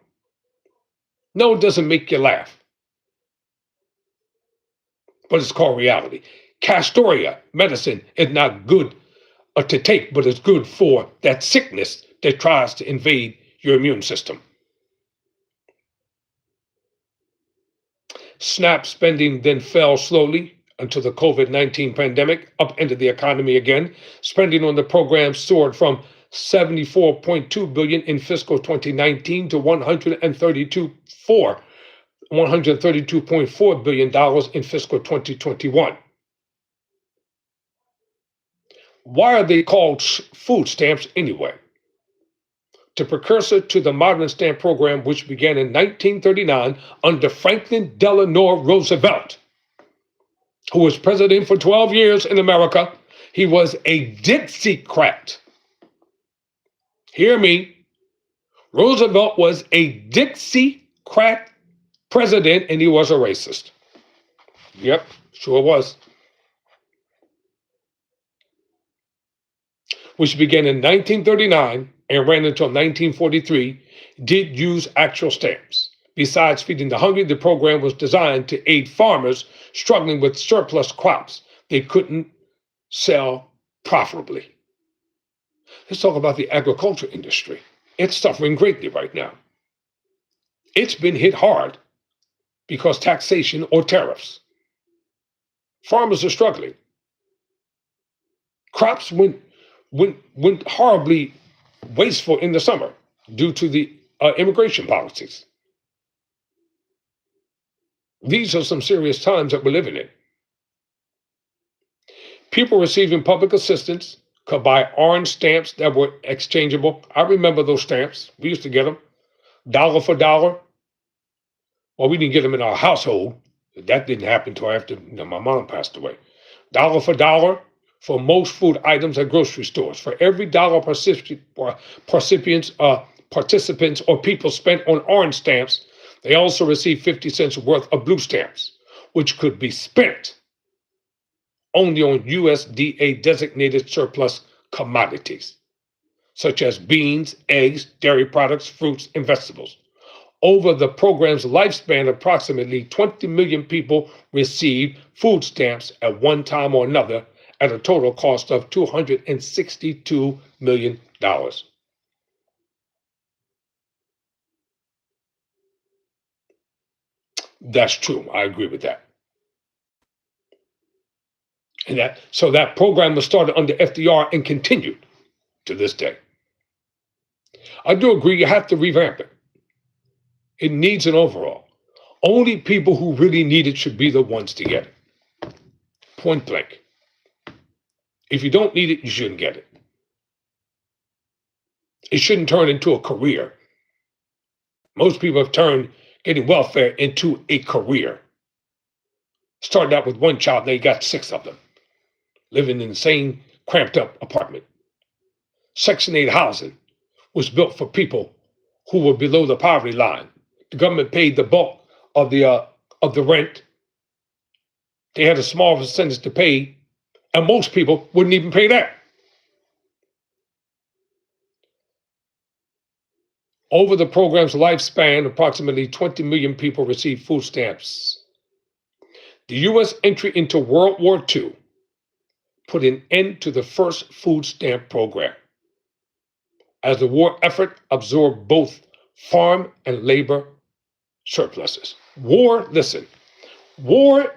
No, it doesn't make you laugh, but it's called reality. Castoria medicine is not good to take, but it's good for that sickness that tries to invade your immune system. SNAP spending then fell slowly until the COVID-19 pandemic upended the economy again. Spending on the program soared from $74.2 billion in fiscal 2019 to $132.4 billion in fiscal 2021. Why are they called food stamps anyway? The precursor to the modern stamp program, which began in 1939 under Franklin Delano Roosevelt, who was president for 12 years in America. He was a Dixiecrat. Hear me. Roosevelt was a Dixiecrat president, and he was a racist. Yep, sure was. Which began in 1939 and ran until 1943, did use actual stamps. Besides feeding the hungry, the program was designed to aid farmers struggling with surplus crops they couldn't sell profitably. Let's talk about the agriculture industry. It's suffering greatly right now. It's been hit hard because taxation or tariffs. Farmers are struggling. Crops went horribly wasteful in the summer due to the immigration policies. These are some serious times that we're living in. People receiving public assistance could buy orange stamps that were exchangeable. I remember those stamps. We used to get them dollar for dollar. Well, we didn't get them in our household. That didn't happen until after my mom passed away. Dollar for dollar for most food items at grocery stores. For every dollar participants or people spent on orange stamps, They also received 50 cents worth of blue stamps, which could be spent only on USDA designated surplus commodities, such as beans, eggs, dairy products, fruits, and vegetables. Over the program's lifespan, approximately 20 million people received food stamps at one time or another at a total cost of $262 million. That's true. I agree with that. So that program was started under FDR and continued to this day. I do agree you have to revamp it. It needs an overhaul. Only people who really need it should be the ones to get it. Point blank. If you don't need it, you shouldn't get it. It shouldn't turn into a career. Most people have turned getting welfare into a career. Started out with one child, they got 6 of them, living in the same cramped up apartment. Section 8 housing was built for people who were below the poverty line. The government paid the bulk of the rent. They had a small percentage to pay, and most people wouldn't even pay that. Over the program's lifespan, approximately 20 million people received food stamps. The U.S. entry into World War II put an end to the first food stamp program, as the war effort absorbed both farm and labor surpluses. War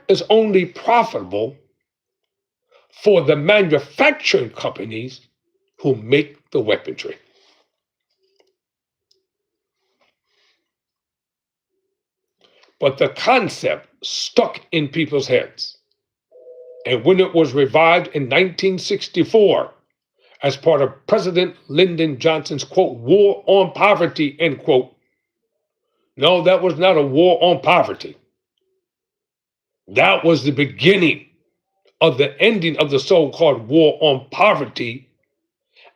is only profitable for the manufacturing companies who make the weaponry. But the concept stuck in people's heads. And when it was revived in 1964 as part of President Lyndon Johnson's, quote, war on poverty, end quote, no, that was not a war on poverty. That was the beginning of the ending of the so-called war on poverty,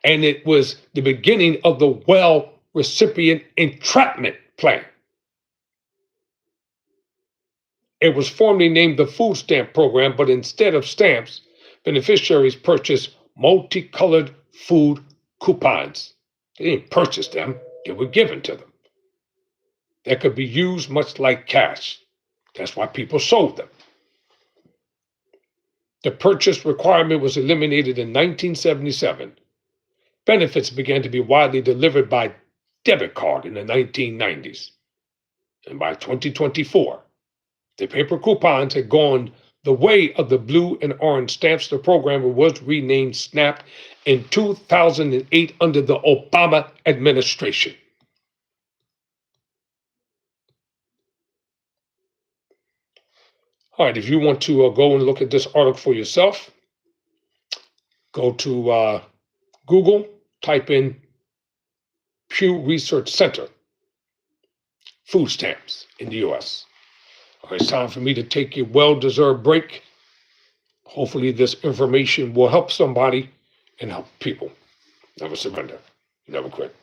and it was the beginning of the well recipient entrapment plan. It was formerly named the Food Stamp Program, but instead of stamps, beneficiaries purchased multicolored food coupons. They didn't purchase them, they were given to them. They could be used much like cash. That's why people sold them. The purchase requirement was eliminated in 1977. Benefits began to be widely delivered by debit card in the 1990s. And by 2024, the paper coupons had gone the way of the blue and orange stamps. The program was renamed SNAP in 2008 under the Obama administration. All right, if you want to go and look at this article for yourself, go to Google, type in Pew Research Center, food stamps in the U.S. All right, it's time for me to take a well-deserved break. Hopefully this information will help somebody and help people. Never surrender. Never quit.